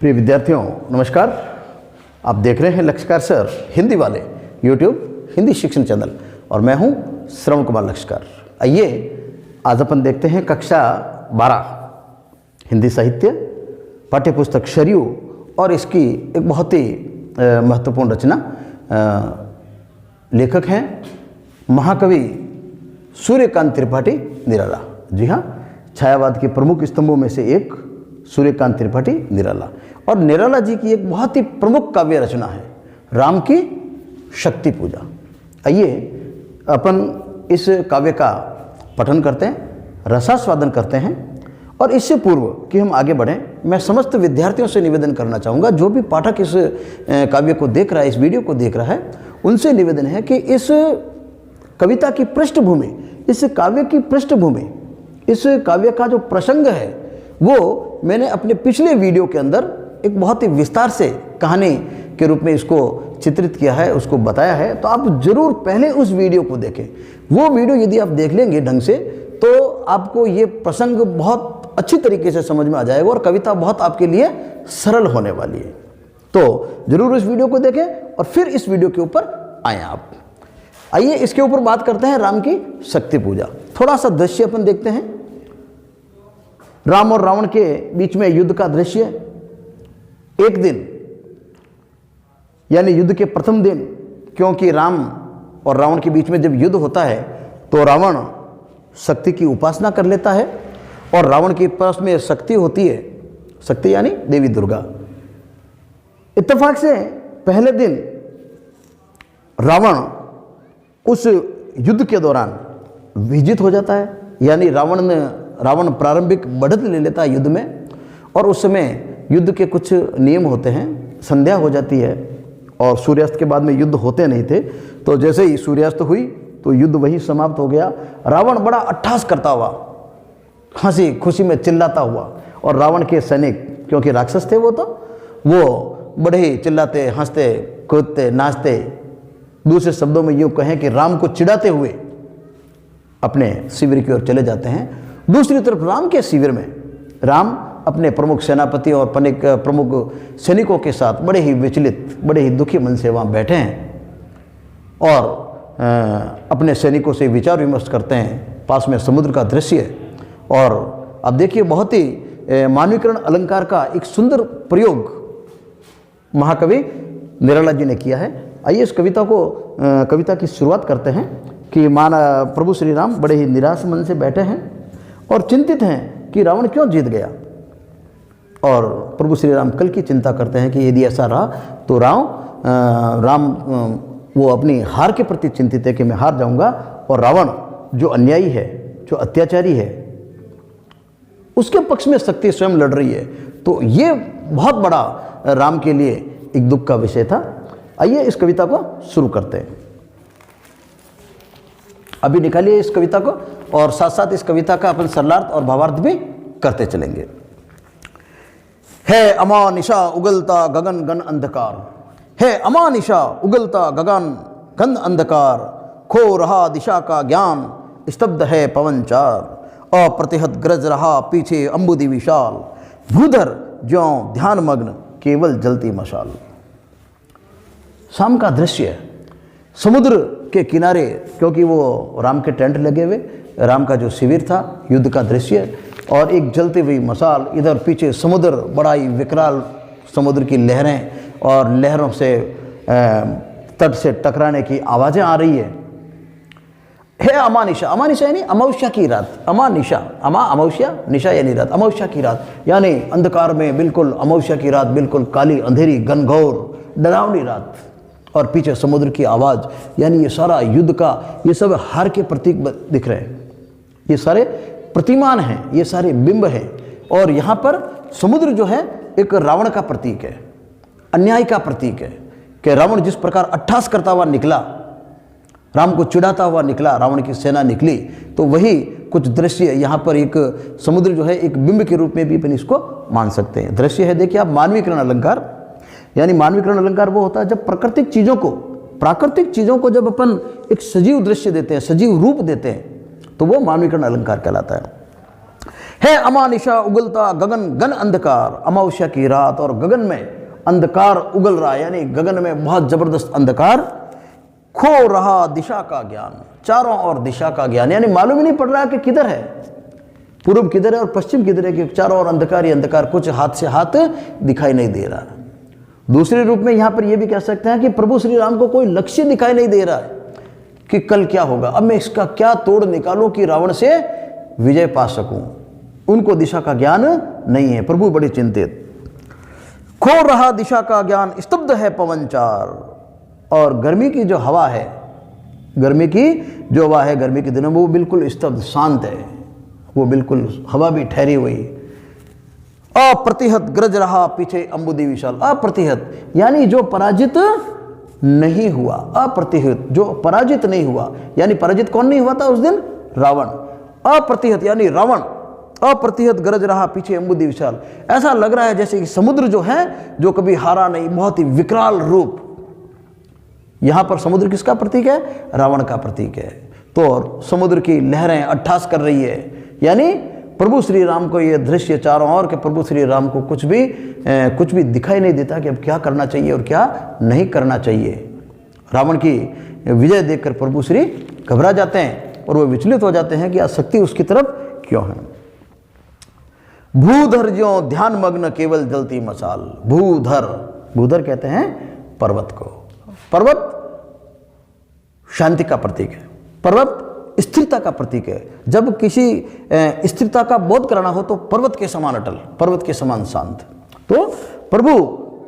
प्रिय विद्यार्थियों नमस्कार। आप देख रहे हैं लक्ष्यकार सर हिंदी वाले यूट्यूब हिंदी शिक्षण चैनल और मैं हूं श्रवण कुमार लक्ष्यकार। आइए आज अपन देखते हैं कक्षा 12 हिंदी साहित्य पाठ्यपुस्तक शरयू और इसकी एक बहुत ही महत्वपूर्ण रचना। लेखक हैं महाकवि सूर्यकांत त्रिपाठी निराला। जी हाँ, छायावाद के प्रमुख स्तंभों में से एक सूर्यकांत त्रिपाठी निराला। और निराला जी की एक बहुत ही प्रमुख काव्य रचना है राम की शक्ति पूजा। आइए अपन इस काव्य का पठन करते हैं, रसास्वादन करते हैं। और इससे पूर्व कि हम आगे बढ़ें, मैं समस्त विद्यार्थियों से निवेदन करना चाहूँगा, जो भी पाठक इस काव्य को देख रहा है, इस वीडियो को देख रहा है, उनसे निवेदन है कि इस कविता की पृष्ठभूमि, इस काव्य की पृष्ठभूमि, इस काव्य का जो प्रसंग है वो मैंने अपने पिछले वीडियो के अंदर एक बहुत ही विस्तार से कहानी के रूप में इसको चित्रित किया है, उसको बताया है। तो आप जरूर पहले उस वीडियो को देखें। वो वीडियो यदि आप देख लेंगे ढंग से तो आपको ये प्रसंग बहुत अच्छी तरीके से समझ में आ जाएगा और कविता बहुत आपके लिए सरल होने वाली है। तो जरूर उस वीडियो को देखें और फिर इस वीडियो के ऊपर आए आप। आइए इसके ऊपर बात करते हैं राम की शक्ति पूजा। थोड़ा सा दृश्य अपन देखते हैं। राम और रावण के बीच में युद्ध का दृश्य। एक दिन यानी युद्ध के प्रथम दिन, क्योंकि राम और रावण के बीच में जब युद्ध होता है तो रावण शक्ति की उपासना कर लेता है और रावण के पास में शक्ति होती है, शक्ति यानी देवी दुर्गा। इत्तेफाक से पहले दिन रावण उस युद्ध के दौरान विजित हो जाता है, यानी रावण प्रारंभिक बढ़त ले लेता है युद्ध में। और उस समय युद्ध के कुछ नियम होते हैं, संध्या हो जाती है और सूर्यास्त के बाद में युद्ध होते नहीं थे। तो जैसे ही सूर्यास्त हुई तो युद्ध वहीं समाप्त हो गया। रावण बड़ा अट्टहास करता हुआ, हंसी खुशी में चिल्लाता हुआ, और रावण के सैनिक, क्योंकि राक्षस थे वो बड़े ही चिल्लाते, हंसते, कूदते, नाचते, दूसरे शब्दों में यूँ कहें कि राम को चिढ़ाते हुए अपने शिविर की ओर चले जाते हैं। दूसरी तरफ राम के शिविर में राम अपने प्रमुख सेनापति और प्रमुख सैनिकों के साथ बड़े ही विचलित, बड़े ही दुखी मन से वहाँ बैठे हैं और अपने सैनिकों से विचार विमर्श करते हैं। पास में समुद्र का दृश्य है और अब देखिए बहुत ही मानवीकरण अलंकार का एक सुंदर प्रयोग महाकवि निराला जी ने किया है। आइए इस कविता की शुरुआत करते हैं कि प्रभु श्री राम बड़े ही निराश मन से बैठे हैं और चिंतित हैं कि रावण क्यों जीत गया। और प्रभु श्री राम कल की चिंता करते हैं कि यदि ऐसा रहा तो राम वो अपनी हार के प्रति चिंतित है कि मैं हार जाऊंगा और रावण जो अन्यायी है, जो अत्याचारी है, उसके पक्ष में शक्ति स्वयं लड़ रही है। तो ये बहुत बड़ा राम के लिए एक दुख का विषय था। आइए इस कविता को शुरू करते हैं। अभी निकालिए इस कविता को और साथ साथ इस कविता का अपन सरलार्थ और भावार्थ भी करते चलेंगे। है अमानिशा उगलता गगन गन अंधकार, है अमानिशा उगलता गगन गन अंधकार, खो रहा दिशा का ज्ञान, स्तब्ध है पवन चार, अप्रतिहत गरज रहा पीछे अंबुदि विशाल, भूधर ज्यों ध्यान मग्न केवल जलती मशाल। शाम का दृश्य है, समुद्र के किनारे, क्योंकि वो राम के टेंट लगे हुए, राम का जो शिविर था, युद्ध का दृश्य और एक जलती हुई मशाल। इधर पीछे समुद्र, बड़ा ही विकराल समुद्र की लहरें और लहरों से तट से टकराने की आवाज़ें आ रही है अमानिशा, अमानिशा यानी अमावस्या की रात, अमानिशा, अमावस्या, निशा यानी रात, अमावस्या की रात यानी अंधकार में बिल्कुल अमावस्या की रात, बिल्कुल काली अंधेरी घनघोर डरावनी रात। और पीछे समुद्र की आवाज़, यानी ये सारा युद्ध का, ये सब हार के प्रतीक दिख रहे हैं, ये सारे प्रतिमान हैं, ये सारे बिंब हैं। और यहाँ पर समुद्र जो है एक रावण का प्रतीक है, अन्याय का प्रतीक है कि रावण जिस प्रकार अट्टहास करता हुआ निकला, राम को चिढ़ाता हुआ निकला, रावण की सेना निकली, तो वही कुछ दृश्य यहाँ पर एक समुद्र जो है एक बिंब के रूप में भी अपन इसको मान सकते हैं। दृश्य है, देखिए आप, मानवीकरण अलंकार, यानी मानवीकरण अलंकार वो होता है जब प्राकृतिक चीज़ों को जब अपन एक सजीव दृश्य देते हैं, सजीव रूप देते हैं, तो वो मानवीकरण अलंकार कहलाता है। है अमानिशा उगलता गगन घन अंधकार, अमावस्या की रात और गगन में अंधकार उगल रहा है, यानी गगन में बहुत जबरदस्त अंधकार। खो रहा दिशा का ज्ञान, चारों ओर दिशा का ज्ञान, यानी मालूम ही नहीं पड़ रहा कि किधर है, पूर्व किधर है और पश्चिम किधर है, कि चारों ओर अंधकार ही अंधकार, कुछ हाथ से हाथ दिखाई नहीं दे रहा। दूसरे रूप में यहां पर यह भी कह सकते हैं कि प्रभु श्री राम को कोई लक्ष्य दिखाई नहीं दे रहा है कि कल क्या होगा, अब मैं इसका क्या तोड़ निकालूं कि रावण से विजय पा सकूं। उनको दिशा का ज्ञान नहीं है, प्रभु बड़े चिंतित। खो रहा दिशा का ज्ञान, स्तब्ध है पवनचार, और गर्मी की जो हवा है, गर्मी की जो हवा है गर्मी के दिनों में वो बिल्कुल स्तब्ध शांत है, वो बिल्कुल हवा भी ठहरी हुई। अप्रतिहत गरज रहा पीछे अंबुदी विशाल, अप्रतिहत यानी जो पराजित नहीं हुआ, अप्रतिहत जो पराजित नहीं हुआ, यानी पराजित कौन नहीं हुआ था उस दिन? रावण। अप्रतिहत यानी रावण, अप्रतिहत गरज रहा पीछे अंबुदी विशाल, ऐसा लग रहा है जैसे कि समुद्र जो है जो कभी हारा नहीं, बहुत ही विकराल रूप। यहां पर समुद्र किसका प्रतीक है? रावण का प्रतीक है। तो समुद्र की लहरें अट्ठास कर रही है, यानी प्रभु श्री राम को यह दृश्य चारों ओर के प्रभु श्री राम को कुछ भी दिखाई नहीं देता कि अब क्या करना चाहिए और क्या नहीं करना चाहिए। रावण की विजय देखकर प्रभु श्री घबरा जाते हैं और वो विचलित हो जाते हैं कि आसक्ति उसकी तरफ क्यों है। भूधर ज्यों ध्यान मग्न केवल जलती मशाल, भूधर, भूधर कहते हैं पर्वत को। पर्वत शांति का प्रतीक है, पर्वत स्थिरता का प्रतीक है। जब किसी स्थिरता का बोध कराना हो तो पर्वत के समान अटल, पर्वत के समान शांत। तो प्रभु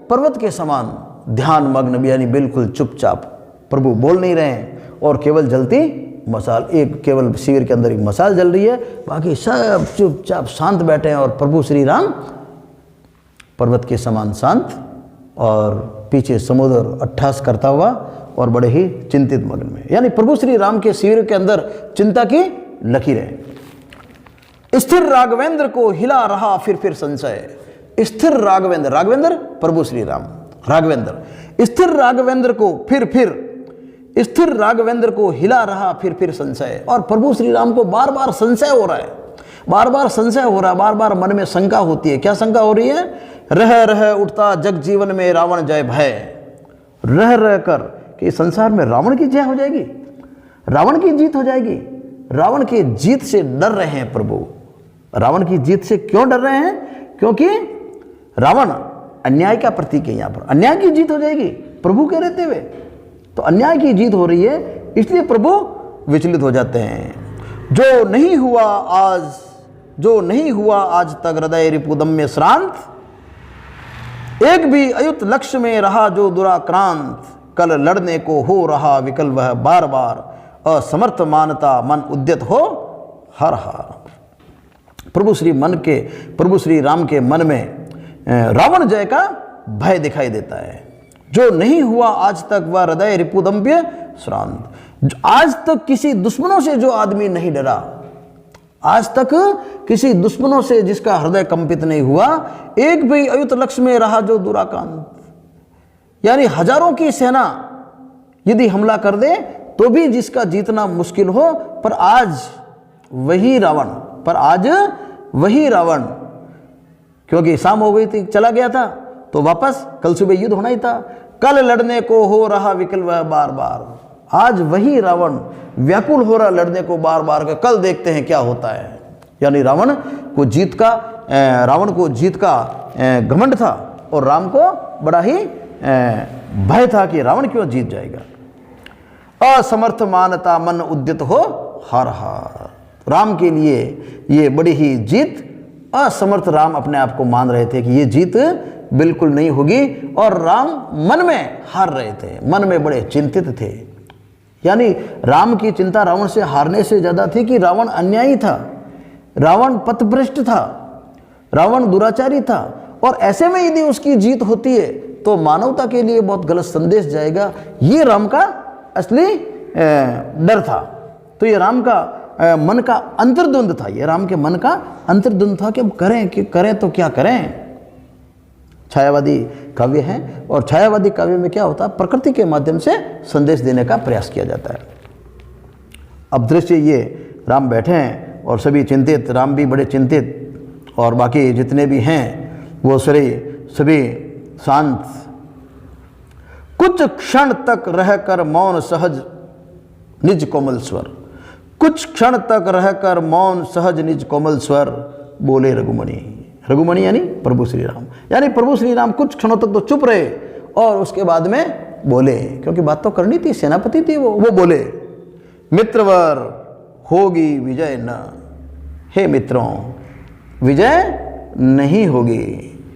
पर्वत के समान ध्यान मग्न भी, यानी बिल्कुल चुपचाप, प्रभु बोल नहीं रहे हैं और केवल जलती मशाल, एक केवल शिविर के अंदर एक मशाल जल रही है, बाकी सब चुपचाप शांत बैठे हैं। और प्रभु श्री राम पर्वत के समान शांत और पीछे समुद्र अट्ठास करता हुआ और बड़े ही चिंतित मग्न में, यानी प्रभु श्री राम के शिविर के अंदर चिंता की लकीरें। स्थिर राघवेंद्र को हिला रहा फिर संशय, स्थिर राघवेंद्र, राघवेंद्र प्रभु श्री राम, राघवेंद्र, स्थिर राघवेंद्र को फिर स्थिर राघवेंद्र को हिला रहा फिर संशय। और प्रभु श्री राम को बार बार संशय हो रहा है, बार बार संशय हो रहा है, बार बार मन में शंका होती है। क्या शंका हो रही है? रह रह उठता जग जीवन में रावण जय भय, रह रह कर कि संसार में रावण की जय हो जाएगी, रावण की जीत हो जाएगी। रावण की जीत से डर रहे हैं प्रभु। रावण की जीत से क्यों डर रहे हैं? क्योंकि रावण अन्याय का प्रतीक है। यहां पर अन्याय की जीत हो जाएगी प्रभु के रहते हुए, तो अन्याय की जीत हो रही है, इसलिए प्रभु विचलित हो जाते हैं। जो नहीं हुआ आज तक हृदय रिपुदम में श्रांत, एक भी अयुत लक्ष्य में रहा जो दुराक्रांत, कल लड़ने को हो रहा विकल वह बार बार, असमर्थ मानता मन उद्यत हो हर हार। प्रभु श्री राम के मन में रावण जय का भय दिखाई देता है। जो नहीं हुआ आज तक वह हृदय रिपुदम्य श्रांत, आज तक किसी दुश्मनों से जो आदमी नहीं डरा, आज तक किसी दुश्मनों से जिसका हृदय कंपित नहीं हुआ, एक भी अयुत लक्ष्य में रहा जो दुराकांत, यानी हजारों की सेना यदि हमला कर दे तो भी जिसका जीतना मुश्किल हो, पर आज वही रावण, क्योंकि शाम हो गई थी, चला गया था, तो वापस कल सुबह युद्ध होना ही था। कल लड़ने को हो रहा विकल वह बार बार, आज वही रावण व्याकुल हो रहा लड़ने को बार बार का, कल देखते हैं क्या होता है। यानी रावण को जीत का घमंड था और राम को बड़ा ही भय था कि रावण क्यों जीत जाएगा। असमर्थ मानता मन उद्यत हो हर हार, राम के लिए ये बड़ी ही जीत, असमर्थ राम अपने आप को मान रहे थे कि ये जीत बिल्कुल नहीं होगी, और राम मन में हार रहे थे, मन में बड़े चिंतित थे। यानी राम की चिंता रावण से हारने से ज्यादा थी कि रावण अन्यायी था, रावण पथभ्रष्ट था, रावण दुराचारी था, और ऐसे में यदि उसकी जीत होती है तो मानवता के लिए बहुत गलत संदेश जाएगा। ये राम का असली डर था। तो ये राम का मन का अंतर्द्वंद था, ये राम के मन का अंतर्द्वंद था कि अब करें तो क्या करें। छायावादी काव्य है, और छायावादी काव्य में क्या होता है, प्रकृति के माध्यम से संदेश देने का प्रयास किया जाता है। अब दृश्य ये, राम बैठे हैं और सभी चिंतित, राम भी बड़े चिंतित, और बाकी जितने भी हैं वो सभी शांत। कुछ क्षण तक रहकर मौन सहज निज कोमल स्वर, कुछ क्षण तक रहकर मौन सहज निज कोमल स्वर बोले रघुमणि। रघुमणि यानी प्रभु श्री राम, यानी प्रभु श्री राम कुछ क्षणों तक तो चुप रहे और उसके बाद में बोले, क्योंकि बात तो करनी थी, सेनापति थी वो बोले, मित्रवर होगी विजय न। हे मित्रों, विजय नहीं होगी,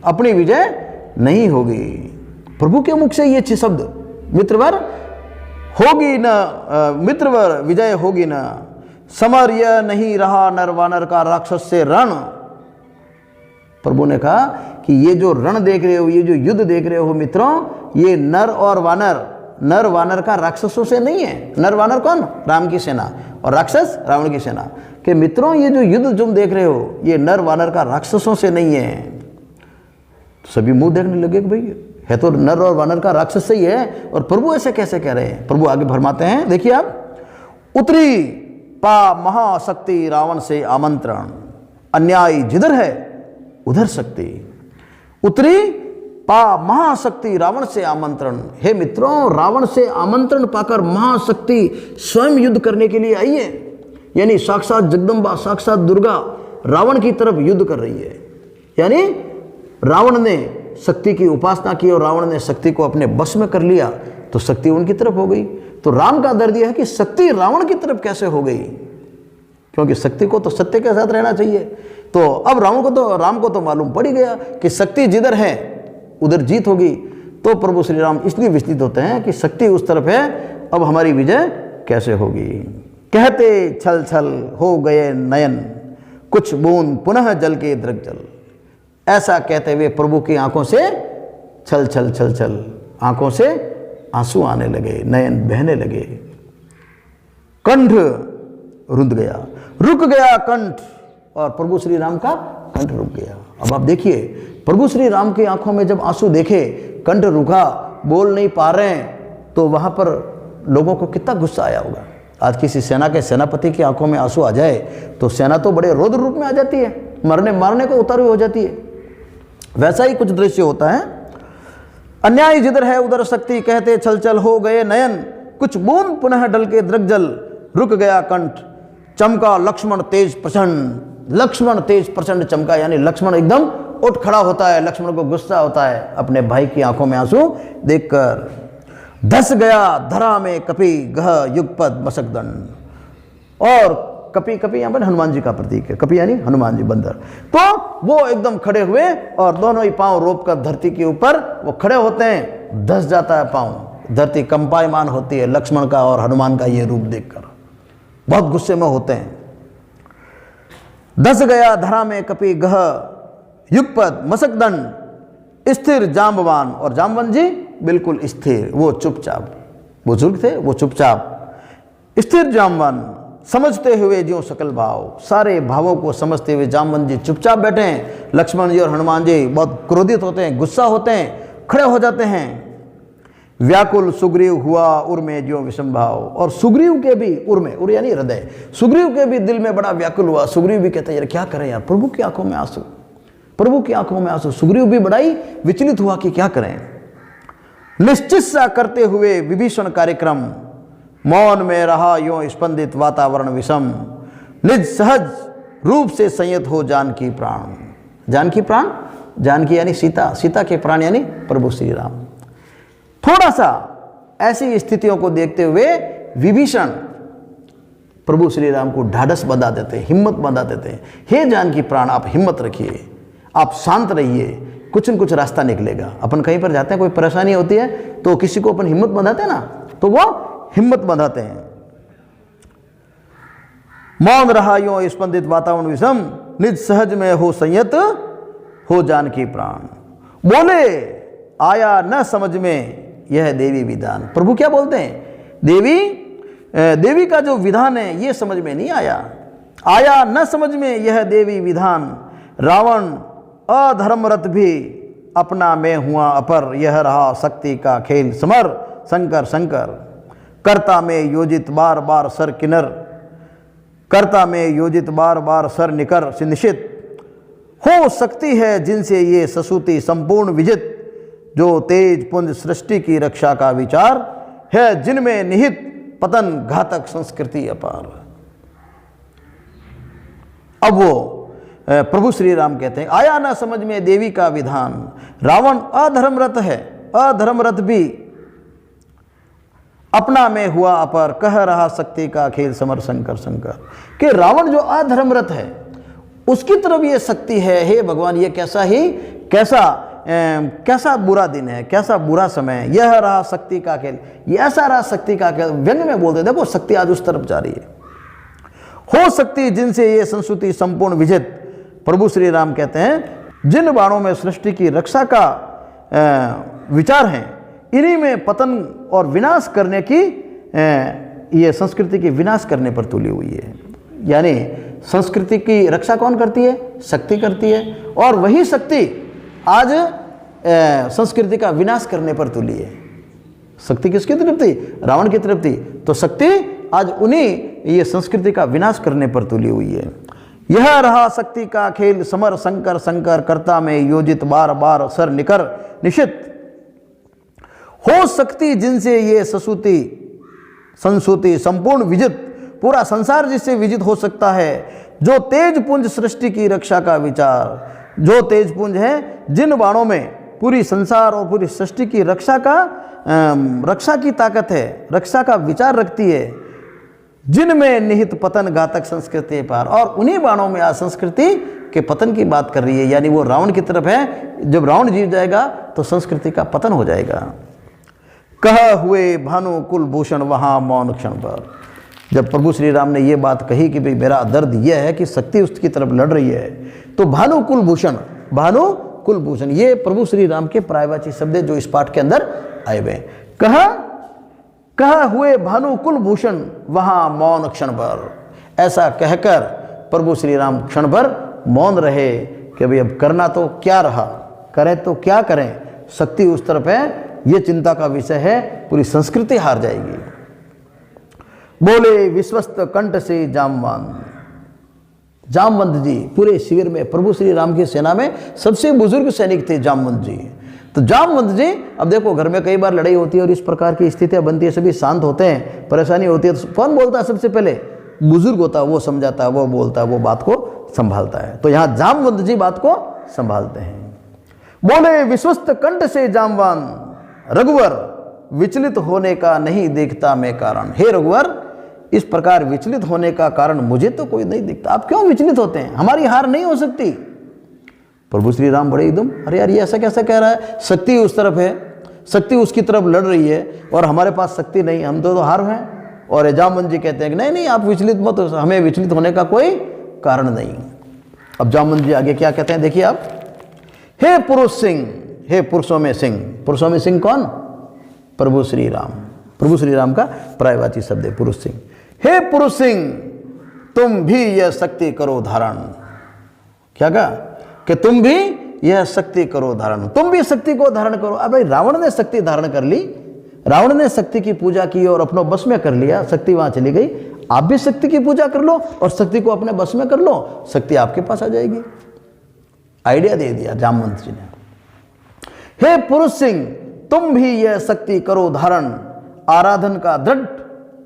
अपनी विजय नहीं होगी। प्रभु के मुख से ये 6 शब्द, मित्रवर होगी न, मित्रवर विजय होगी न, समर यह नहीं रहा नर वानर का राक्षस से रण। प्रभु ने कहा कि ये जो रण देख रहे हो, ये जो युद्ध देख रहे हो मित्रों, ये नर और वानर, नर वानर का राक्षसों से नहीं है। नर वानर कौन? राम की सेना, और राक्षस रावण की सेना। कि मित्रों ये जो युद्ध तुम देख रहे हो, ये नर वानर का राक्षसों से नहीं है। तो सभी मुंह देखने लगे कि भाई है तो नर और वानर का राक्षस से ही है, और प्रभु ऐसे कैसे कह रहे हैं। प्रभु आगे फरमाते हैं, देखिए आप, उतरी पा महाशक्ति रावण से आमंत्रण, अन्याय जिधर है उधर शक्ति। उतरी पा महाशक्ति रावण से आमंत्रण। हे मित्रों, रावण से आमंत्रण पाकर महाशक्ति स्वयं युद्ध करने के लिए आई है, यानी साक्षात जगदम्बा, साक्षात दुर्गा रावण की तरफ युद्ध कर रही है। यानी रावण ने शक्ति की उपासना की और रावण ने शक्ति को अपने बस में कर लिया, तो शक्ति उनकी तरफ हो गई। तो राम का दर्द यह है कि शक्ति रावण की तरफ कैसे हो गई, क्योंकि शक्ति को तो सत्य के साथ रहना चाहिए। तो अब राम को तो मालूम पड़ ही गया कि शक्ति जिधर है उधर जीत होगी। तो प्रभु श्री राम इसलिए विचलित होते हैं कि शक्ति उस तरफ है, अब हमारी विजय कैसे होगी। कहते छल छल हो गए नयन, कुछ बूंद पुनः जल के दृग जल। ऐसा कहते हुए प्रभु की आंखों से छल छल छल छल, आंखों से आंसू आने लगे, नयन बहने लगे, कंठ रुंध गया, रुक गया कंठ, और प्रभु श्री राम का कंठ रुक गया। अब आप देखिए, प्रभु श्री राम की आंखों में जब आंसू देखे, कंठ रुका, बोल नहीं पा रहे हैं, तो वहां पर लोगों को कितना गुस्सा आया होगा। आज किसी सेना के सेनापति की आंखों में आंसू आ जाए तो सेना तो बड़े रौद्र रूप में आ जाती है, मारने को उतारू हो जाती है। वैसा ही कुछ दृश्य होता है। अन्याय जिधर है उधर शक्ति, कहते छल छल हो गए नयन, कुछ बूंद पुनः डल के दृग जल, रुक गया कंठ, चमका लक्ष्मण तेज प्रचंड। लक्ष्मण तेज प्रचंड चमका, यानी लक्ष्मण एकदम उठ खड़ा होता है, लक्ष्मण को गुस्सा होता है अपने भाई की आंखों में आंसू देखकर। धस गया धरा में कपि गह युगपद मशकदंड। और कपि यहाँ पर हनुमान जी का प्रतीक है, कपि यानी हनुमान जी, बंदर। तो वो एकदम खड़े हुए और दोनों ही पांव रोप कर धरती के ऊपर वो खड़े होते हैं, धस जाता है पांव, धरती कंपायमान होती है लक्ष्मण का और हनुमान का ये रूप देखकर, बहुत गुस्से में होते हैं। धस गया धरा में कपि गह युगपद मशकदंड, स्थिर जाम्बवान, और जाम्बवान जी बिल्कुल स्थिर, वो चुपचाप, बुजुर्ग थे वो चुपचाप, स्थिर जाम्बवान, समझते हुए ज्यों सकल भाव, सारे भावों को समझते हुए जाम्बवान जी चुपचाप बैठे हैं। लक्ष्मण जी और हनुमान जी बहुत क्रोधित होते हैं, गुस्सा होते हैं, खड़े हो जाते हैं। व्याकुल सुग्रीव हुआ उर में ज्यों विषम भाव, और सुग्रीव के भी उर में, उर यानी हृदय, सुग्रीव के भी दिल में बड़ा व्याकुल हुआ। सुग्रीव भी कहते हैं यार क्या करें यार, प्रभु की आंखों में आंसू, प्रभु की आंखों में आंसू। सुग्रीव भी बड़ा ही विचलित हुआ कि क्या करें। निश्चित सा करते हुए विभीषण कार्यक्रम, मौन में रहा यों स्पंदित वातावरण विषम, निज सहज रूप से संयत हो जानकी प्राण। जानकी प्राण, जानकी यानी सीता, सीता के प्राण यानी प्रभु श्री राम। थोड़ा सा ऐसी स्थितियों को देखते हुए विभीषण प्रभु श्री राम को ढाढ़स बंधा देते, हिम्मत बंधा देते हैं। हे जानकी प्राण, आप हिम्मत रखिए, आप शांत रहिए, कुछ न कुछ रास्ता निकलेगा। अपन कहीं पर जाते हैं, कोई परेशानी होती है तो किसी को अपन हिम्मत बंधाते हैं ना, तो वो हिम्मत बंधाते हैं। मौन रहा यों स्पंदित वातावरण विषम, निज सहज में हो संयत हो जानकी प्राण। बोले आया न समझ में यह देवी विधान। प्रभु क्या बोलते हैं, देवी का जो विधान है ये समझ में नहीं आया। आया न समझ में यह देवी विधान, रावण अधर्मरत भी अपना मैं हुआ अपर, यह रहा शक्ति का खेल समर, शंकर शंकर। कर्ता में योजित बार बार सर किन्नर, कर्ता में योजित बार बार सर निकर निशित, हो सकती है जिनसे ये ससुति संपूर्ण विजित, जो तेज पुंज सृष्टि की रक्षा का विचार है, जिनमें निहित पतन घातक संस्कृति अपार। अब वो प्रभु श्री राम कहते हैं, आया ना समझ में देवी का विधान, रावण अधर्मरत है, अधर्मरत भी अपना में हुआ अपर, कह रहा शक्ति का खेल समर शंकर शंकर। कि रावण जो अधर्मरत है उसकी तरफ ये शक्ति है, हे भगवान ये कैसा बुरा दिन है, कैसा बुरा समय है, यह रहा शक्ति का खेल, ये ऐसा रहा शक्ति का खेल। व्यंग में बोलते देखो शक्ति आज उस तरफ जा रही है। हो सकती जिनसे ये संस्कृति संपूर्ण विजित, प्रभु श्री राम कहते हैं जिन बाणों में सृष्टि की रक्षा का विचार है, इन्हीं में पतन और विनाश करने की, ये संस्कृति की विनाश करने पर तुली हुई है। यानी संस्कृति की रक्षा कौन करती है? शक्ति करती है, और वही शक्ति आज संस्कृति का विनाश करने पर तुली है। शक्ति किसकी तरफ थी? रावण की तरफ थी। तो शक्ति आज उन्हीं ये संस्कृति का विनाश करने पर तुली हुई है। यह रहा शक्ति का खेल समर शंकर शंकर, कर्ता में योजित बार बार सर निकर निशित। हो सकती जिनसे ये ससुति संसुति संपूर्ण विजित, पूरा संसार जिससे विजित हो सकता है, जो तेज पुंज सृष्टि की रक्षा का विचार, जो तेज पुंज है जिन बाणों में पूरी संसार और पूरी सृष्टि की रक्षा की ताकत है, रक्षा का विचार रखती है, जिनमें निहित पतन घातक संस्कृति पार। और उन्हीं बाणों में आज संस्कृति के पतन की बात कर रही है, यानी वो रावण की तरफ है। जब रावण जीत जाएगा तो संस्कृति का पतन हो जाएगा। कह हुए भानु कुलभूषण वहां मौन क्षण पर। जब प्रभु श्री राम ने ये बात कही कि भाई मेरा दर्द यह है कि शक्ति उसकी तरफ लड़ रही है, तो भानु कुलभूषण ये प्रभु श्री राम के पर्यायवाची शब्द जो इस पाठ के अंदर आए हुए। कहा हुए भानु कुलभूषण वहां मौन क्षण भर। ऐसा कहकर प्रभु श्री राम क्षण भर मौन रहे कि भाई अब करना तो क्या रहा, करें तो क्या करें, शक्ति उस तरफ है, ये चिंता का विषय है, पूरी संस्कृति हार जाएगी। बोले विश्वस्त कंठ से जामवंत जी, पूरे शिविर में प्रभु श्री राम की सेना में सबसे बुजुर्ग सैनिक थे जामवंत जी। तो जामवंत जी, अब देखो घर में कई बार लड़ाई होती है और इस प्रकार की स्थितियां बनती है, सभी शांत होते हैं, परेशानी होती है, तो कौन बोलता है सबसे पहले? बुजुर्ग होता है, वो समझाता है, वो बोलता है, वो बात को संभालता है। तो यहाँ जामवंत जी बात को संभालते हैं। बोले विश्वस्त कंठ से जामवान, रघुवर विचलित होने का नहीं देखता मैं कारण। हे रघुवर, इस प्रकार विचलित होने का कारण मुझे तो कोई नहीं दिखता। आप क्यों विचलित होते हैं? हमारी हार नहीं हो सकती। प्रभु श्री राम बड़े एकदम, अरे यार ये ऐसा कैसा कह रहा है, शक्ति उस तरफ है, शक्ति उसकी तरफ लड़ रही है और हमारे पास शक्ति नहीं, हम तो हार हैं। और जामवंत जी कहते हैं कि नहीं आप विचलित मत हो, हमें विचलित होने का कोई कारण नहीं। अब जामवंत जी आगे क्या कहते हैं देखिए आप। हे पुरुष सिंह, हे पुरुषों में सिंह। पुरुषों में सिंह कौन? प्रभु श्री राम। प्रभु श्री राम का पर्यायवाची शब्द है पुरुष सिंह। हे पुरुष सिंह, तुम भी यह शक्ति करो धारण। क्या कहा? कि तुम भी यह शक्ति करो धारण, तुम भी शक्ति को धारण करो। अब भाई रावण ने शक्ति धारण कर ली, रावण ने शक्ति की पूजा की और अपने बस में कर लिया, शक्ति वहां चली गई। आप भी शक्ति की पूजा कर लो और शक्ति को अपने बस में कर लो, शक्ति आपके पास आ जाएगी। आइडिया दे दिया जामवंत जी ने। हे पुरुष सिंह, तुम भी यह शक्ति करो धारण, आराधन का दृढ़,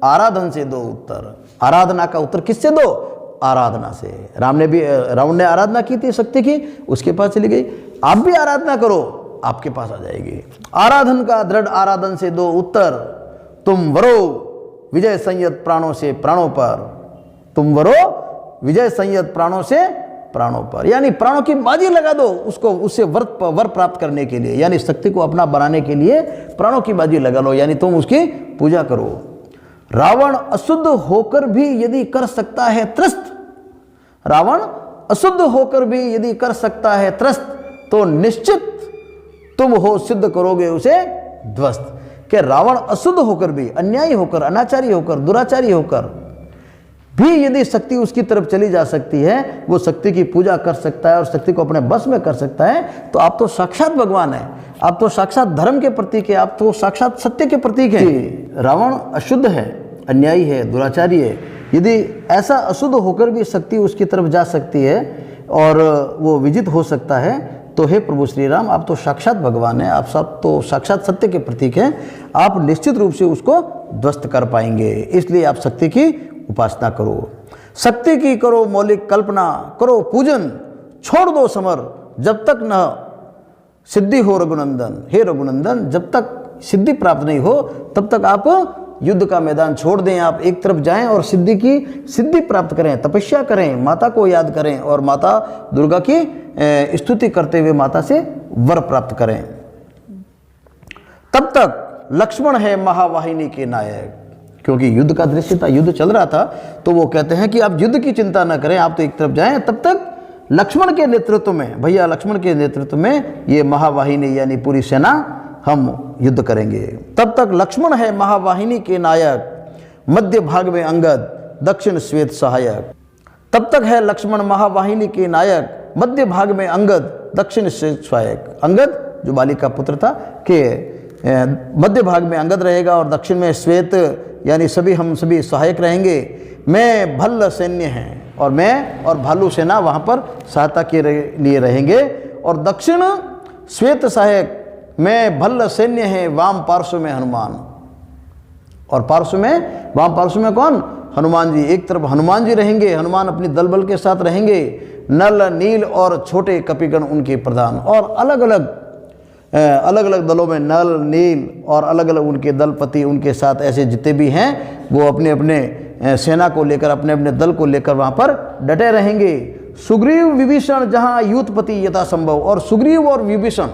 आराधन से दो उत्तर। आराधना का उत्तर किससे दो? आराधना से। रावण ने आराधना की थी शक्ति की, उसके पास चली गई। आप भी आराधना करो, आपके पास आ जाएगी। आराधन का दृढ़, आराधन से दो उत्तर। तुम वरो विजय संयत प्राणों से प्राणों पर। तुम वरो विजय संयत प्राणों से प्राणों पर, यानी प्राणों की बाजी लगा दो उसको, उससे वर प्राप्त करने के लिए, यानी शक्ति को अपना बनाने के लिए प्राणों की बाजी लगा लो, यानी तुम उसकी पूजा करो। रावण अशुद्ध होकर भी यदि कर सकता है त्रस्त, रावण अशुद्ध होकर भी यदि कर सकता है त्रस्त, तो निश्चित तुम हो सिद्ध करोगे उसे ध्वस्त। कि रावण अशुद्ध होकर भी, अन्यायी होकर, अनाचारी होकर, दुराचारी होकर भी यदि शक्ति उसकी तरफ चली जा सकती है, वो शक्ति की पूजा कर सकता है और शक्ति को अपने बस में कर सकता है, तो आप तो साक्षात भगवान हैं, आप तो साक्षात धर्म के प्रतीक है, आप तो साक्षात सत्य के प्रतीक हैं। रावण अशुद्ध है, अन्यायी है, दुराचारी है, यदि ऐसा अशुद्ध होकर भी शक्ति उसकी तरफ जा सकती है और वो विजित हो सकता है, तो हे प्रभु श्री राम, आप तो साक्षात भगवान हैं, आप सब तो साक्षात सत्य के प्रतीक हैं, आप निश्चित रूप से उसको ध्वस्त कर पाएंगे। इसलिए आप शक्ति की उपासना करो, शक्ति की करो मौलिक कल्पना, करो पूजन, छोड़ दो समर, जब तक न सिद्धि हो रघुनंदन। हे रघुनंदन, जब तक सिद्धि प्राप्त नहीं हो तब तक आप युद्ध का मैदान छोड़ दें, आप एक तरफ जाएं और सिद्धि प्राप्त करें, तपस्या करें, माता को याद करें और माता दुर्गा की स्तुति करते हुए माता से वर प्राप्त करें। तब तक लक्ष्मण है महावाहिनी के नायक, क्योंकि युद्ध का दृश्य था, युद्ध चल रहा था, तो वो कहते हैं कि आप युद्ध की चिंता न करें, आप तो एक तरफ जाएं। तब तक लक्ष्मण के नेतृत्व में, भैया लक्ष्मण के नेतृत्व में ये महावाहिनी यानी पूरी सेना हम युद्ध करेंगे। तब तक लक्ष्मण है महावाहिनी के नायक, मध्य भाग में अंगद, दक्षिण श्वेत सहायक। तब तक है लक्ष्मण महावाहिनी के नायक, मध्य भाग में अंगद, दक्षिण श्वेत सहायक। अंगद जो बाली का पुत्र था के मध्य भाग में अंगद रहेगा और दक्षिण में श्वेत यानी हम सभी सहायक रहेंगे। मैं भल्ल सैन्य हैं और मैं और भालू सेना वहाँ पर सहायता के लिए रहेंगे। और दक्षिण श्वेत सहायक मैं भल्ल सैन्य है, वाम पार्श्व में हनुमान। और पार्श्व में, वाम पार्श्व में कौन? हनुमान जी। एक तरफ हनुमान जी रहेंगे, हनुमान अपनी दल बल के साथ रहेंगे। नल नील और छोटे कपिगण उनके प्रधान। और अलग अलग दलों में नल नील और अलग अलग उनके दलपति उनके साथ ऐसे जितने भी हैं वो अपने अपने सेना को लेकर, अपने अपने दल को लेकर वहाँ पर डटे रहेंगे। सुग्रीव विभीषण जहाँ यूथपति यथा संभव। और सुग्रीव और विभीषण,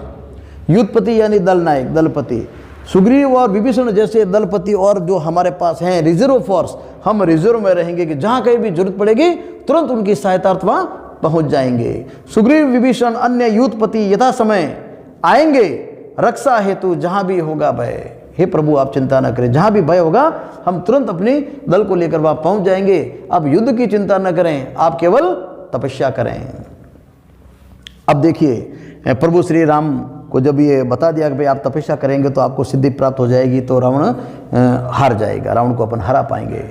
यूथपति यानी दल नायक, दलपति, सुग्रीव और विभीषण जैसे दलपति और जो हमारे पास हैं रिजर्व फोर्स, हम रिजर्व में रहेंगे कि जहाँ कहीं भी जरूरत पड़ेगी तुरंत उनकी सहायतार्थ वहाँ पहुँच जाएंगे। सुग्रीव विभीषण अन्य यूथपति यथा समय आएंगे, रक्षा हेतु जहाँ भी होगा भय। हे प्रभु आप चिंता न करें, जहाँ भी भय होगा हम तुरंत अपनी दल को लेकर वहाँ पहुँच जाएंगे। आप युद्ध की चिंता न करें, आप केवल तपस्या करें। अब देखिए प्रभु श्री राम को जब ये बता दिया कि भाई आप तपस्या करेंगे तो आपको सिद्धि प्राप्त हो जाएगी, तो रावण हार जाएगा, रावण को अपन हरा पाएंगे।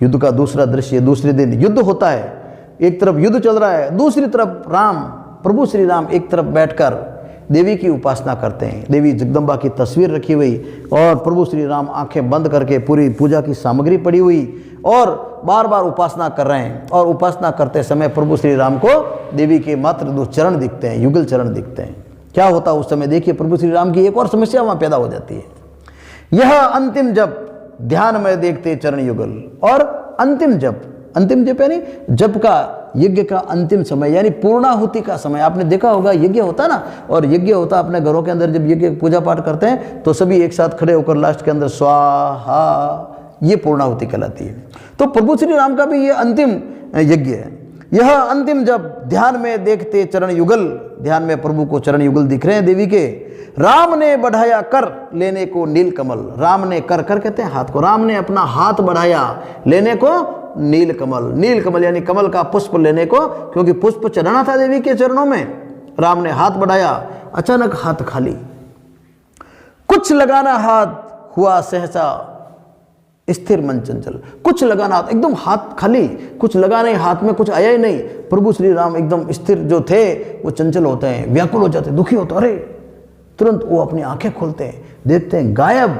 युद्ध का दूसरा दृश्य, दूसरे दिन युद्ध होता है। एक तरफ युद्ध चल रहा है, दूसरी तरफ प्रभु श्री राम एक तरफ बैठकर देवी की उपासना करते हैं। देवी जगदम्बा की तस्वीर रखी हुई और प्रभु श्री राम आंखें बंद करके पूरी पूजा की सामग्री पड़ी हुई और बार बार उपासना कर रहे हैं। और उपासना करते समय प्रभु श्री राम को देवी के मात्र 2 चरण दिखते हैं, युगल चरण दिखते हैं। क्या होता उस समय देखिए, प्रभु श्री राम की एक और समस्या वहाँ पैदा हो जाती है। यह अंतिम जप ध्यान में देखते चरण युगल। और अंतिम जप यानी जप का, यज्ञ का अंतिम समय यानी पूर्णाहुति का समय। आपने देखा होगा यज्ञ होता ना, और यज्ञ होता अपने घरों के अंदर, जब यज्ञ पूजा पाठ करते हैं तो सभी एक साथ खड़े होकर लास्ट के अंदर स्वाहा, ये पूर्णाहुति कहलाती है। तो प्रभु श्री राम का भी ये अंतिम यज्ञ है। यह अंतिम जब ध्यान में देखते चरण युगल, ध्यान में प्रभु को चरण युगल दिख रहे हैं देवी के। राम ने बढ़ाया कर लेने को नील कमल। राम ने कर कहते हैं हाथ को, राम ने अपना हाथ बढ़ाया लेने को नील कमल। नील कमल यानी कमल का पुष्प लेने को, क्योंकि पुष्प चढ़ाना था देवी के चरणों में। राम ने हाथ बढ़ाया, अचानक हाथ खाली। कुछ लगाना हाथ हुआ सहसा स्थिर मन चंचल। कुछ लगाना, एकदम हाथ खाली, कुछ लगा नहीं, हाथ में कुछ आया ही नहीं। प्रभु श्री राम एकदम स्थिर जो थे वो चंचल होते हैं, व्याकुल हो जाते, दुखी होते। अरे तुरंत वो अपनी आंखें खोलते हैं, देखते हैं गायब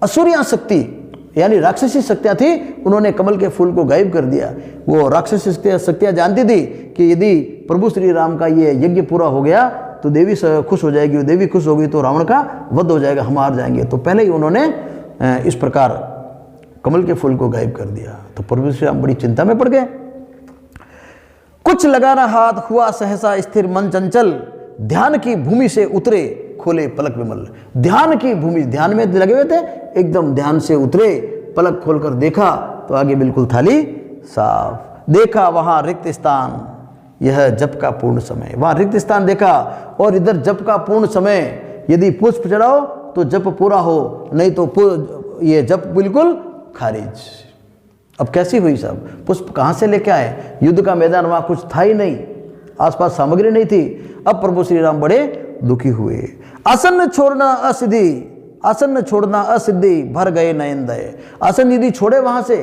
असुरिया शक्ति यानी राक्षसी शक्तियाँ थी, उन्होंने कमल के फूल को गायब कर दिया। वो राक्षसी शक्तियाँ जानती थी कि यदि प्रभु श्री राम का ये यज्ञ पूरा हो गया तो देवी खुश हो जाएगी, देवी खुश होगी तो रावण का वध हो जाएगा, हम हार जाएंगे। तो पहले ही उन्होंने इस प्रकार कमल के फूल को गायब कर दिया। तो प्रभु श्री राम बड़ी चिंता में पड़ गए। कुछ लगाना हाथ हुआ सहसा स्थिर मन चंचल। ध्यान की भूमि से उतरे खोले पलक विमल। ध्यान की भूमि, ध्यान में लगे हुए थे, एकदम ध्यान से उतरे, पलक खोलकर देखा तो आगे बिल्कुल थाली साफ। देखा वहां रिक्त स्थान, यह जप का पूर्ण समय। वहां रिक्त स्थान देखा और इधर जप का पूर्ण समय। यदि पुष्प चढ़ाओ तो जप पूरा हो, नहीं तो ये जप बिल्कुल खारिज। अब कैसी हुई सब? पुष्प कहाँ से लेके आए? युद्ध का मैदान वहाँ कुछ था ही नहीं, आसपास सामग्री नहीं थी। अब प्रभु श्री राम बड़े दुखी हुए। आसन छोड़ना असिद्धि, आसन छोड़ना असिद्धि, भर गए नयन दय। आसन यदि छोड़े वहाँ से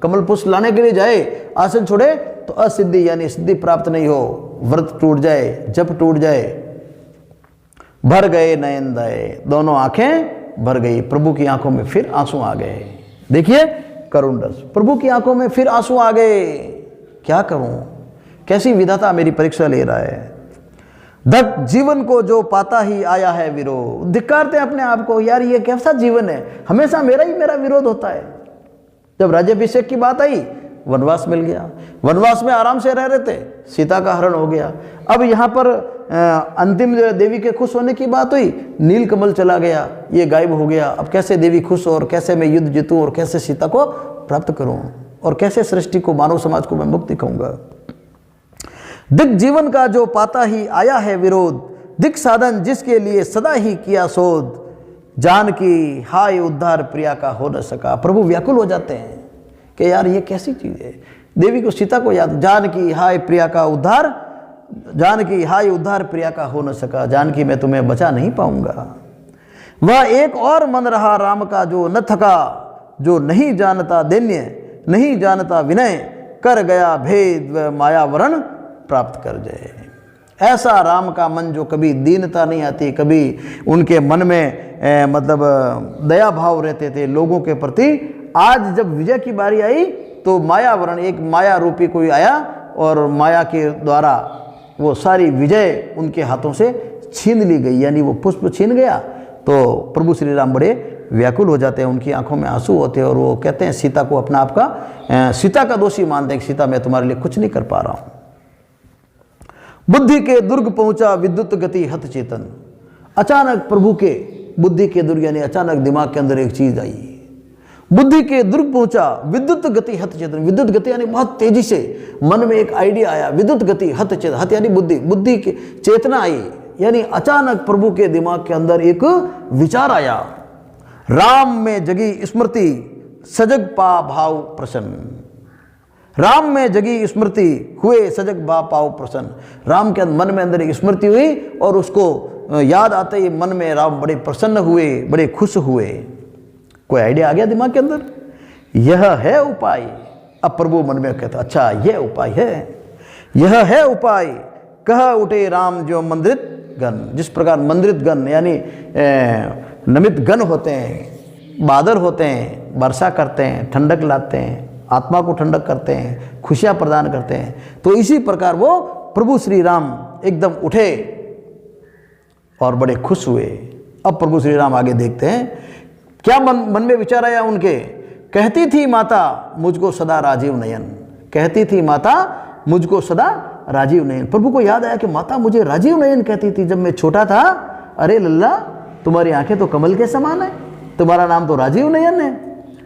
कमल पुष्प लाने के लिए जाए, आसन छोड़े तो असिद्धि यानी सिद्धि प्राप्त नहीं हो, व्रत टूट जाए, जप टूट जाए। भर गए नयन दये, दोनों आंखें भर गई, प्रभु की आंखों में फिर आंसू आ गए। देखिए करुण रस, प्रभु की आंखों में फिर आंसू आ गए। क्या करूं, कैसी विधाता मेरी परीक्षा ले रहा है। धक जीवन को जो पाता ही आया है विरोध, धिक्कारते हैं अपने आप को, यार ये कैसा जीवन है, हमेशा मेरा विरोध होता है। जब राज्याभिषेक की बात आई, वनवास मिल गया, वनवास में आराम से रह रहे थे, सीता का हरण हो गया। अब यहाँ पर अंतिम देवी के खुश होने की बात हुई, नीलकमल चला गया, ये गायब हो गया। अब कैसे देवी खुश हो, और कैसे मैं युद्ध जीतूं, और कैसे सीता को प्राप्त करूं, और कैसे सृष्टि को, मानव समाज को मैं मुक्ति कहूंगा। दिक जीवन का जो पाता ही आया है विरोध, दिक साधन जिसके लिए सदा ही किया शोध, जान की हाय उद्धार प्रिया का हो न सका। प्रभु व्याकुल हो जाते हैं कि यार ये कैसी चीज है। देवी को, सीता को याद, जान की हाय प्रिया का उद्धार, जान की हाय उद्धार प्रिया का हो न सका, जान की मैं तुम्हें बचा नहीं पाऊंगा। वह एक और मन रहा राम का जो न थका, जो नहीं जानता दैन्य, नहीं जानता विनय, कर गया भेद व मायावरण प्राप्त कर जाए। ऐसा राम का मन जो कभी दीनता नहीं आती, कभी उनके मन में मतलब दया भाव रहते थे लोगों के प्रति। आज जब विजय की बारी आई तो मायावरण, एक माया रूपी कोई आया और माया के द्वारा वो सारी विजय उनके हाथों से छीन ली गई, यानी वो पुष्प छीन गया। तो प्रभु श्री राम बड़े व्याकुल हो जाते हैं, उनकी आंखों में आंसू होते हैं, और वो कहते हैं सीता को, अपना आप का सीता का दोषी मानते हैं कि सीता मैं तुम्हारे लिए कुछ नहीं कर पा रहा हूं। बुद्धि के दुर्ग पहुंचा विद्युत गति हत चेतन, अचानक प्रभु के बुद्धि के दुर्ग यानी अचानक दिमाग के अंदर एक चीज आई। बुद्धि के दुर्ग पहुंचा विद्युत गति हत चेतन, विद्युत गति यानी बहुत तेजी से मन में एक आइडिया आया। विद्युत गति हत चेतन, हत यानी बुद्धि, बुद्धि की चेतना आई, यानी अचानक प्रभु के दिमाग के अंदर एक विचार आया। राम में जगी स्मृति सजग पा भाव प्रसन्न, राम में जगी स्मृति हुए सजग बा पाव प्रसन्न। राम के मन में अंदर एक स्मृति हुई और उसको याद आते ही मन में राम बड़े प्रसन्न हुए, बड़े खुश हुए। कोई आइडिया आ गया दिमाग के अंदर, यह है उपाय। अब प्रभु मन में कहता अच्छा यह उपाय है, यह है उपाय। कह उठे राम जो मंद्रित गण, जिस प्रकार मंद्रित गण यानी नमित गण होते हैं, बादल होते हैं, वर्षा करते हैं, ठंडक लाते हैं, आत्मा को ठंडक करते हैं, खुशियां प्रदान करते हैं, तो इसी प्रकार वो प्रभु श्री राम एकदम उठे और बड़े खुश हुए। अब प्रभु श्री राम आगे देखते हैं क्या मन में विचार आया उनके। कहती थी माता मुझको सदा राजीव नयन, कहती थी माता मुझको सदा राजीव नयन। प्रभु को याद आया कि माता मुझे राजीव नयन कहती थी जब मैं छोटा था। अरे लल्ला तुम्हारी आंखें तो कमल के समान है, तुम्हारा नाम तो राजीव नयन है।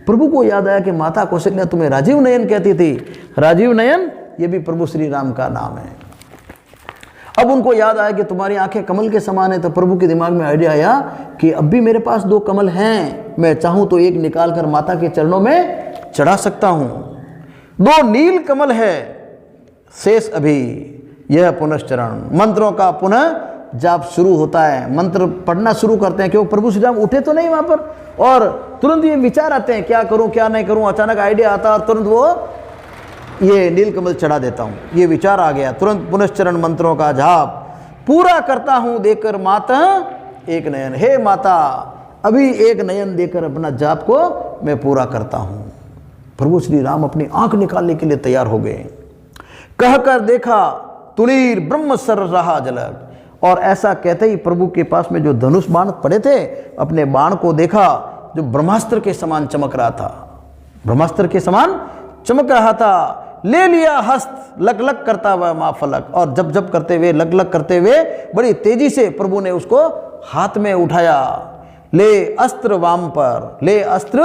प्रभु को याद आया कि माता कौशल्या तुम्हें राजीव नयन कहती थी। राजीव नयन ये भी प्रभु श्री राम का नाम है। अब उनको याद आया कि तुम्हारी आंखें कमल के समान है, तो प्रभु के दिमाग में आइडिया आया कि अब भी मेरे पास 2 कमल हैं, मैं चाहूं तो एक निकाल कर माता के चरणों में चढ़ा सकता हूं। 2 नील कमल है शेष अभी यह पुनश्चरण। मंत्रों का पुनः जाप शुरू होता है, मंत्र पढ़ना शुरू करते हैं क्योंकि प्रभु श्री राम उठे तो नहीं वहां पर, और तुरंत ये विचार आते हैं क्या करूं क्या नहीं करूं। अचानक आइडिया आता और तुरंत वो ये नीलकमल चढ़ा देता हूं, ये विचार आ गया। तुरंत पुनश्चरण मंत्रों का जाप पूरा करता हूं देकर माता एक नयन। हे माता अभी एक नयन देकर अपना जाप को मैं पूरा करता हूं। प्रभु श्री राम अपनी आंख निकालने के लिए तैयार हो गए। कहकर देखा तुलीर ब्रह्म सर रहा जलक, और ऐसा कहते ही प्रभु के पास में जो धनुष बाण पड़े थे, अपने बाण को देखा जो ब्रह्मास्त्र के समान चमक रहा था, ब्रह्मास्त्र के समान चमक रहा था। ले लिया हस्त लक लक करता हुआ माँ फलक, और जब जब करते हुए लक लक करते हुए बड़ी तेजी से प्रभु ने उसको हाथ में उठाया। ले अस्त्र वाम पर, ले अस्त्र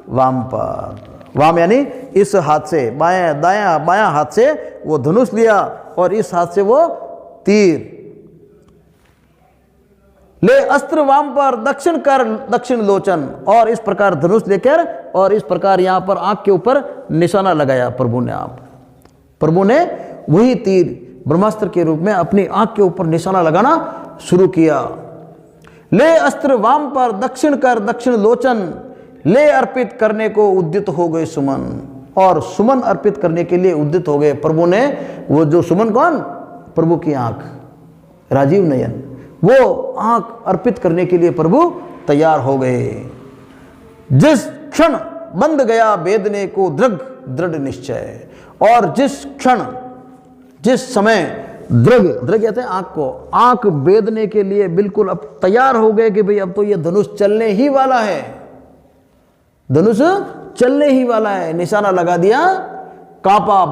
वाम पर, वाम यानी इस हाथ से, बायां दायां बायां हाथ से वो धनुष लिया और इस हाथ से वो तीर। ले अस्त्र वाम पर दक्षिण कर दक्षिण लोचन, और इस प्रकार धनुष लेकर और इस प्रकार यहां पर आंख के ऊपर निशाना लगाया प्रभु ने। प्रभु ने वही तीर ब्रह्मास्त्र के रूप में अपनी आंख के ऊपर निशाना लगाना शुरू किया। ले अस्त्र वाम पर दक्षिण कर दक्षिण लोचन, ले अर्पित करने को उद्यत हो गए सुमन। और सुमन अर्पित करने के लिए उद्यत हो गए। प्रभु ने वो जो सुमन कौन? प्रभु की आंख, राजीव नयन, वो आंख अर्पित करने के लिए प्रभु तैयार हो गए। जिस क्षण बंध गया बेदने को दृढ़ निश्चय, और जिस क्षण, जिस समय दृढ़ कहते हैं आंख को, आंख बेदने के लिए बिल्कुल अब तैयार हो गए कि भाई अब तो ये धनुष चलने ही वाला है, धनुष चलने ही वाला है। निशाना लगा दिया, कांपा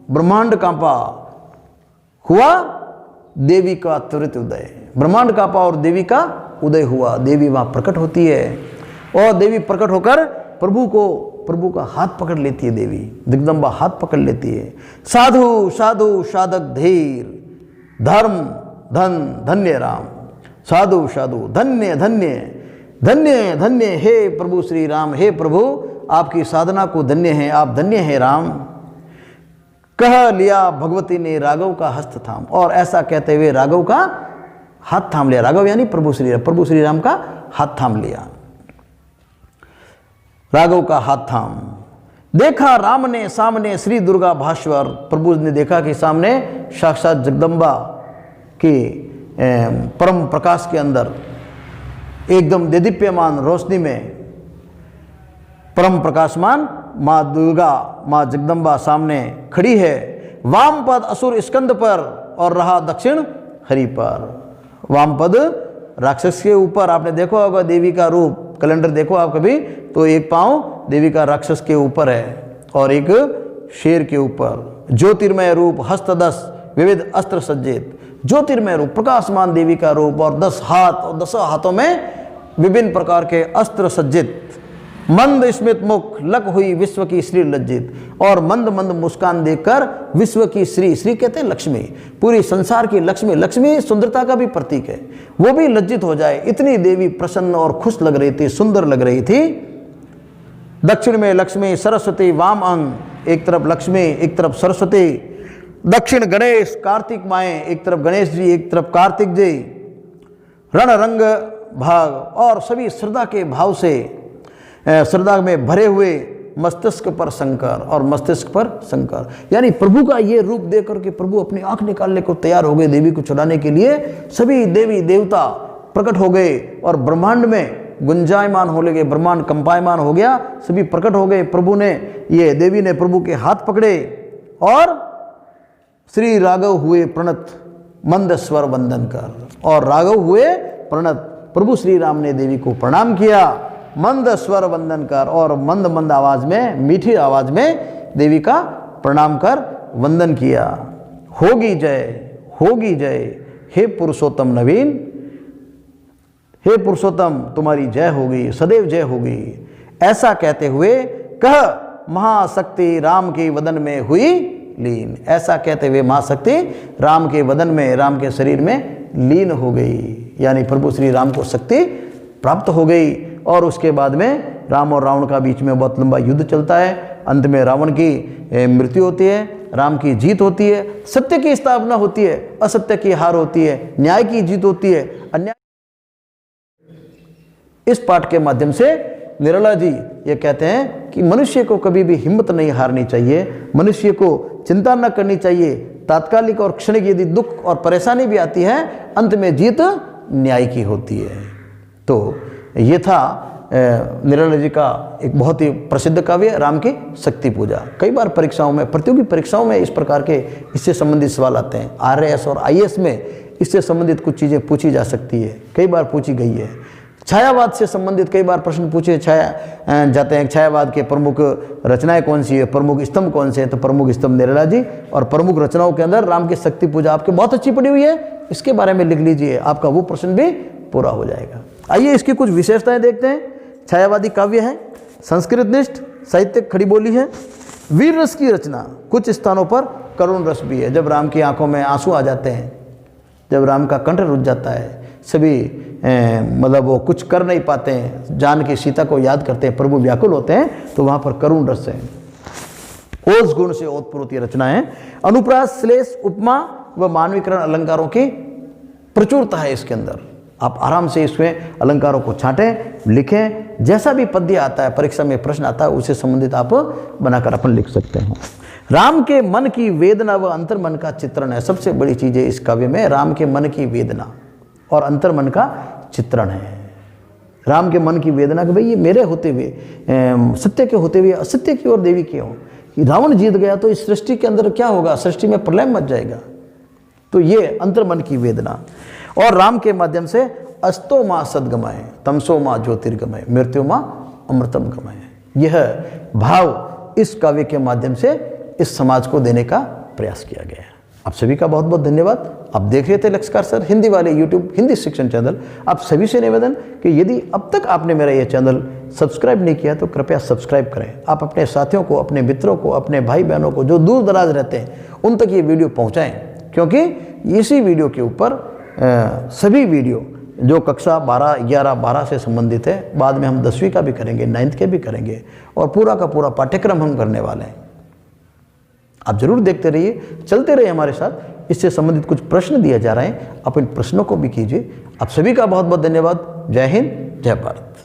ब्रह्मांड कांपा, हुआ देवी का त्वरित उदय। ब्रह्मांड कांपा और देवी का उदय हुआ। देवी वहां प्रकट होती है और देवी प्रकट होकर प्रभु का हाथ पकड़ लेती है। देवी जगदम्बा हाथ पकड़ लेती है। साधु साधु साधक धीर, धर्म धन धन्य राम, साधु साधु धन्य धन्य धन्य धन्य, हे प्रभु श्री राम, हे प्रभु आपकी साधना को धन्य है, आप धन्य हैं राम। कह लिया भगवती ने राघव का हस्त थाम, और ऐसा कहते हुए राघव का हाथ थाम लिया। राघव यानी प्रभु श्री राम का हाथ थाम लिया। राघव का हाथ थाम देखा राम ने सामने श्री दुर्गा भास्वर, प्रभु ने देखा कि सामने साक्षात जगदम्बा की परम प्रकाश के अंदर एकदम देदीप्यमान रोशनी में परम प्रकाशमान माँ दुर्गा, माँ जगदम्बा सामने खड़ी है। वाम पद असुर स्कंद पर और रहा दक्षिण हरि पर। वाम पद राक्षस के ऊपर, आपने देखा होगा देवी का रूप, कैलेंडर देखो आप कभी, तो एक पांव देवी का राक्षस के ऊपर है और एक शेर के ऊपर। ज्योतिर्मय रूप हस्त 10 विविध अस्त्र सज्जित, ज्योतिर्मय रूप प्रकाशमान देवी का रूप, और 10 हाथ, और 10 हाथों में विभिन्न प्रकार के अस्त्र सज्जित। मंद स्मित मुख लक हुई विश्व की श्री लज्जित, और मंद मंद मुस्कान देखकर विश्व की श्री कहते हैं लक्ष्मी, पूरी संसार की लक्ष्मी सुंदरता का भी प्रतीक है, वो भी लज्जित हो जाए। इतनी देवी प्रसन्न और खुश लग रही थी, सुंदर लग रही थी। दक्षिण में लक्ष्मी सरस्वती वाम अंग, एक तरफ लक्ष्मी एक तरफ सरस्वती। दक्षिण गणेश कार्तिक माएँ, एक तरफ गणेश जी एक तरफ कार्तिक जी। रण रंग भाग, और सभी श्रद्धा के भाव से, श्रद्धा में भरे हुए मस्तिष्क पर शंकर, और मस्तिष्क पर शंकर। यानी प्रभु का ये रूप देख करके प्रभु अपनी आंख निकालने को तैयार हो गए देवी को छुड़ाने के लिए। सभी देवी देवता प्रकट हो गए और ब्रह्मांड में गुंजायमान हो लगे, ब्रह्मांड कंपायमान हो गया, सभी प्रकट हो गए। प्रभु ने, ये देवी ने प्रभु के हाथ पकड़े और श्री राघव हुए प्रणत मंद स्वर वंदन कर, और राघव हुए प्रणत, प्रभु श्री राम ने देवी को प्रणाम किया मंद स्वर वंदन कर, और मंद मंद आवाज में, मीठी आवाज में देवी का प्रणाम कर वंदन किया। होगी जय हे पुरुषोत्तम नवीन, हे पुरुषोत्तम तुम्हारी जय होगी, सदैव जय होगी। ऐसा कहते हुए कह महाशक्ति राम के वदन में हुई लीन, ऐसा कहते हुए महाशक्ति राम के वदन में, राम के शरीर में लीन हो गई। यानी प्रभु श्री राम को शक्ति प्राप्त हो गई। और उसके बाद में राम और रावण का बीच में बहुत लंबा युद्ध चलता है। अंत में रावण की मृत्यु होती है, राम की जीत होती है, सत्य की स्थापना होती है, असत्य की हार होती है, न्याय की जीत होती है, अन्याय। इस पाठ के माध्यम से निराला जी ये कहते हैं कि मनुष्य को कभी भी हिम्मत नहीं हारनी चाहिए, मनुष्य को चिंता न करनी चाहिए। तात्कालिक और क्षणिक यदि दुख और परेशानी भी आती है, अंत में जीत न्याय की होती है। तो ये था निराला जी का एक बहुत ही प्रसिद्ध काव्य राम की शक्ति पूजा। कई बार परीक्षाओं में, प्रतियोगी परीक्षाओं में इस प्रकार के इससे संबंधित सवाल आते हैं। RAS और IAS में इससे संबंधित कुछ चीज़ें पूछी जा सकती है, कई बार पूछी गई है। छायावाद से संबंधित कई बार प्रश्न पूछे जाते हैं। छायावाद के प्रमुख रचनाएं कौन सी है, प्रमुख स्तंभ कौन से हैं, तो प्रमुख स्तंभ निराला जी, और प्रमुख रचनाओं के अंदर राम की शक्ति पूजा आपके बहुत अच्छी पड़ी हुई है, इसके बारे में लिख लीजिए, आपका वो प्रश्न भी पूरा हो जाएगा। आइए इसकी कुछ विशेषताएं देखते हैं। छायावादी काव्य है, संस्कृत निष्ठ साहित्यिक खड़ी बोली है, वीर रस की रचना, कुछ स्थानों पर करुण रस भी है। जब राम की आंखों में आंसू आ जाते हैं, जब राम का कंठ रुक जाता है, सभी मतलब वो कुछ कर नहीं पाते हैं, जान की सीता को याद करते हैं, प्रभु व्याकुल होते हैं, तो वहाँ पर करुण रस है। ओज गुण से ओतप्रोत ये रचना है। अनुप्रास, श्लेष, उपमा व मानवीकरण अलंकारों की प्रचुरता है इसके अंदर। आप आराम से इसमें अलंकारों को छांटें, लिखें, जैसा भी पद्य आता है, परीक्षा में प्रश्न आता है, उससे संबंधित आप बनाकर अपन लिख सकते हैं। राम के मन की वेदना व अंतर मन का चित्रण है। सबसे बड़ी चीज़ है इस काव्य में राम के मन की वेदना और अंतर मन का चित्रण है। राम के मन की वेदना कि भाई ये मेरे होते हुए, सत्य के होते हुए असत्य की ओर देवी क्यों? रावण जीत गया तो इस सृष्टि के अंदर क्या होगा? सृष्टि में प्रलय मच जाएगा। तो ये अंतर मन की वेदना। और राम के माध्यम से अस्तो माँ सदगमय, तमसो माँ ज्योतिर्गमय, मृत्यु माँ अमृतम गमय। यह भाव इस काव्य के माध्यम से इस समाज को देने का प्रयास किया गया है। आप सभी का बहुत बहुत धन्यवाद। आप देख रहे थे लक्ष्यकार सर हिंदी वाले यूट्यूब हिंदी शिक्षण चैनल। आप सभी से निवेदन कि यदि अब तक आपने मेरा यह चैनल सब्सक्राइब नहीं किया तो कृपया सब्सक्राइब करें। आप अपने साथियों को, अपने मित्रों को, अपने भाई बहनों को जो दूर दराज रहते हैं उन तक ये वीडियो पहुँचाएँ, क्योंकि इसी वीडियो के ऊपर सभी वीडियो जो कक्षा 12, 11, 12 से संबंधित है, बाद में हम 10वीं का भी करेंगे, 9th के भी करेंगे और पूरा का पूरा पाठ्यक्रम हम करने वाले हैं। आप जरूर देखते रहिए, चलते रहिए हमारे साथ। इससे संबंधित कुछ प्रश्न दिए जा रहे हैं, आप इन प्रश्नों को भी कीजिए। आप सभी का बहुत बहुत धन्यवाद। जय हिंद, जय भारत।